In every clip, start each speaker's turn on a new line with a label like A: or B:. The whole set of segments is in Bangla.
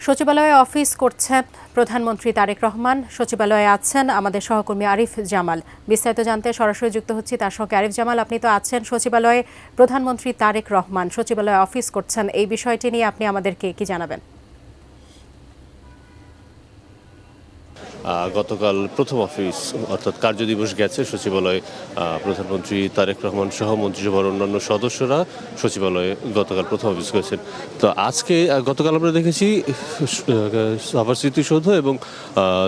A: সচিবালয়ে অফিস করছেন প্রধানমন্ত্রী তারেক রহমান। সচিবালয়ে আছেন আমাদের সহকর্মী আরিফ জামাল। বিস্তারিত জানতে সরাসরি যুক্ত হচ্ছি তার সঙ্গে। আরিফ জামাল, আপনি তো আছেন সচিবালয়ে। প্রধানমন্ত্রী তারেক রহমান সচিবালয়ে অফিস করছেন, এই বিষয়টি নিয়ে আপনি আমাদেরকে কি জানাবেন?
B: গতকাল প্রথম অফিস অর্থাৎ কার্যদিবস গেছে সচিবালয়ে। প্রধানমন্ত্রী তারেক রহমান সহ মন্ত্রিসভার অন্যান্য সদস্যরা সচিবালয়ে গতকাল প্রথম অফিস করেছেন। তো আজকে গতকাল আমরা দেখেছি সাভার স্মৃতিসৌধ এবং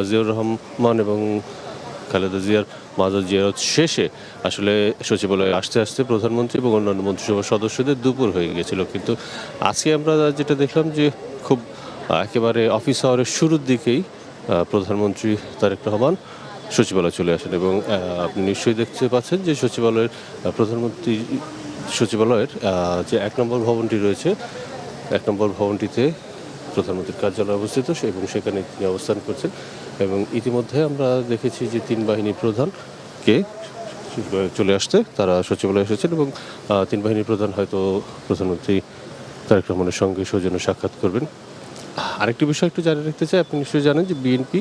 B: জিয়াউর রহমান এবং খালেদা জিয়ার মাজার জিয়ারত শেষে আসলে সচিবালয়ে আসতে আসতে প্রধানমন্ত্রী এবং অন্যান্য মন্ত্রিসভার সদস্যদের দুপুর হয়ে গিয়েছিল। কিন্তু আজকে আমরা যেটা দেখলাম যে খুব একেবারে অফিস আওয়ারের শুরুর দিকেই প্রধানমন্ত্রী তারেক রহমান সচিবালয়ে চলে আসেন এবং আপনি নিশ্চয়ই দেখতে পাচ্ছেন যে প্রধানমন্ত্রী সচিবালয়ের যে ১ নম্বর ভবনটি রয়েছে, ১ নম্বর ভবনটিতে প্রধানমন্ত্রীর কার্যালয় অবস্থিত এবং সেখানে তিনি অবস্থান করছেন। এবং ইতিমধ্যে আমরা দেখেছি যে ৩ বাহিনী প্রধানকে চলে আসতে তারা সচিবালয়ে এসেছেন এবং ৩ বাহিনীর প্রধান হয়তো প্রধানমন্ত্রী তারেক রহমানের সঙ্গে সৌজন্য সাক্ষাৎ করবেন। আরেকটি বিষয় একটু জানিয়ে রাখতে চাই, আপনি নিশ্চয়ই জানেন যে বিএনপি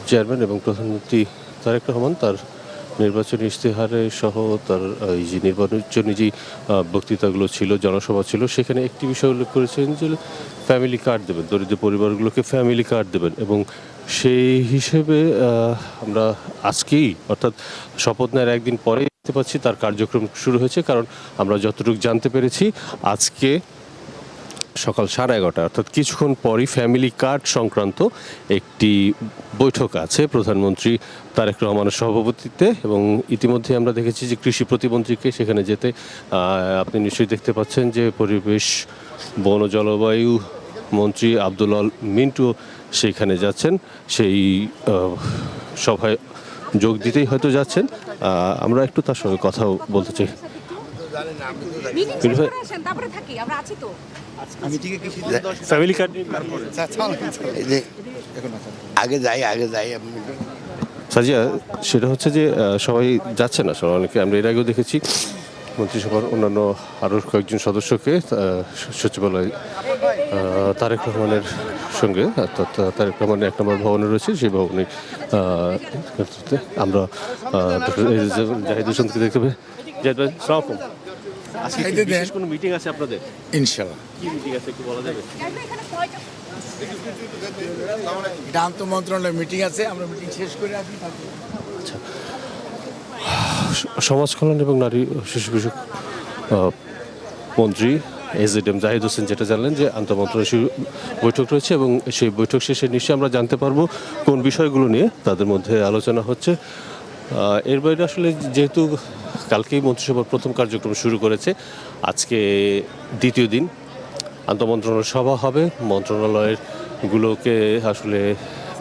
B: চেয়ারম্যান এবং প্রধানমন্ত্রী তারেক রহমান তার নির্বাচনী ইশতেহারে সহ তার এই যে নির্বাচনী যেই বক্তৃতাগুলো ছিল, জনসভা ছিল, সেখানে একটি বিষয় উল্লেখ করেছেন যে ফ্যামিলি কার্ড দেবেন, দরিদ্র পরিবারগুলোকে ফ্যামিলি কার্ড দেবেন। এবং সেই হিসেবে আমরা আজকেই অর্থাৎ শপথ নেওয়ার একদিন পরে দেখতে পাচ্ছি তার কার্যক্রম শুরু হয়েছে। কারণ আমরা যতটুকু জানতে পেরেছি আজকে সকাল 11:30 অর্থাৎ কিছুক্ষণ পরই ফ্যামিলি কার্ড সংক্রান্ত একটি বৈঠক আছে প্রধানমন্ত্রী তারেক রহমানের সভাপতিত্বে। এবং ইতিমধ্যে আমরা দেখেছি যে কৃষি প্রতিমন্ত্রীকে সেখানে যেতে, আপনি নিশ্চয়ই দেখতে পাচ্ছেন যে পরিবেশ বন ও জলবায়ু মন্ত্রী আব্দুল আল মিন্টু সেখানে যাচ্ছেন, সেই সভায় যোগ দিতেই হয়তো যাচ্ছেন। আমরা একটু তার সঙ্গে কথাও বলতে চাই। ফ্যামিলি কার্ড
C: আগে যাই
B: সাজিয়া, সেটা হচ্ছে যে সবাই যাচ্ছে না, সবাই অনেকে আমরা এর আগেও দেখেছি মন্ত্রিসভার অন্যান্য আরও কয়েকজন সদস্যকে সচিবালয় তারেক রহমানের সঙ্গে, অর্থাৎ তারেক রহমানের ১ নম্বর ভবনে রয়েছে সেই ভবনে আমরা জাহিদ হোসেনকে দেখতে পাই। জাহিদ ভাই, আসসালামু আলাইকুম। আজকে বিশেষ কোনো মিটিং আছে আপনাদের?
C: ইনশাআল্লাহ।
B: কি মিটিং আছে একটু বলা যাবে?
C: এটা আন্তঃ মন্ত্রণালয়ের মিটিং আছে, আমরা মিটিং শেষ করে আসি।
B: আচ্ছা, সমাজ কল্যাণ এবং নারী শিশু বিষয়ক মন্ত্রী এজেডএম জাহিদ হোসেন যেটা জানলেন যে আন্তঃমন্ত্রণালয় বৈঠক রয়েছে এবং সেই বৈঠক শেষে নিশ্চয়ই আমরা জানতে পারবো কোন বিষয়গুলো নিয়ে তাদের মধ্যে আলোচনা হচ্ছে। এর বাইরে আসলে যেহেতু কালকেই মন্ত্রিসভার প্রথম কার্যক্রম শুরু করেছে, আজকে দ্বিতীয় দিন আন্তঃমন্ত্রণালয় সভা হবে। মন্ত্রণালয়ের গুলোকে আসলে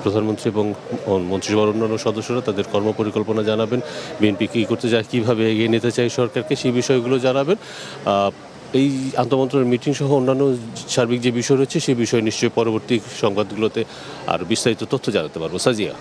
B: প্রধানমন্ত্রী এবং মন্ত্রিসভার অন্যান্য সদস্যরা তাদের কর্মপরিকল্পনা জানাবেন, বিএনপি কী করতে চায়, কীভাবে এগিয়ে নিতে চায় সরকারকে, সেই বিষয়গুলো জানাবেন। এই আন্তঃমন্ত্রণালয় মিটিং সহ অন্যান্য সার্বিক যে বিষয় রয়েছে সেই বিষয়ে নিশ্চয়ই পরবর্তী সংবাদগুলোতে আর বিস্তারিত তথ্য জানাতে পারবো। সাজিয়া।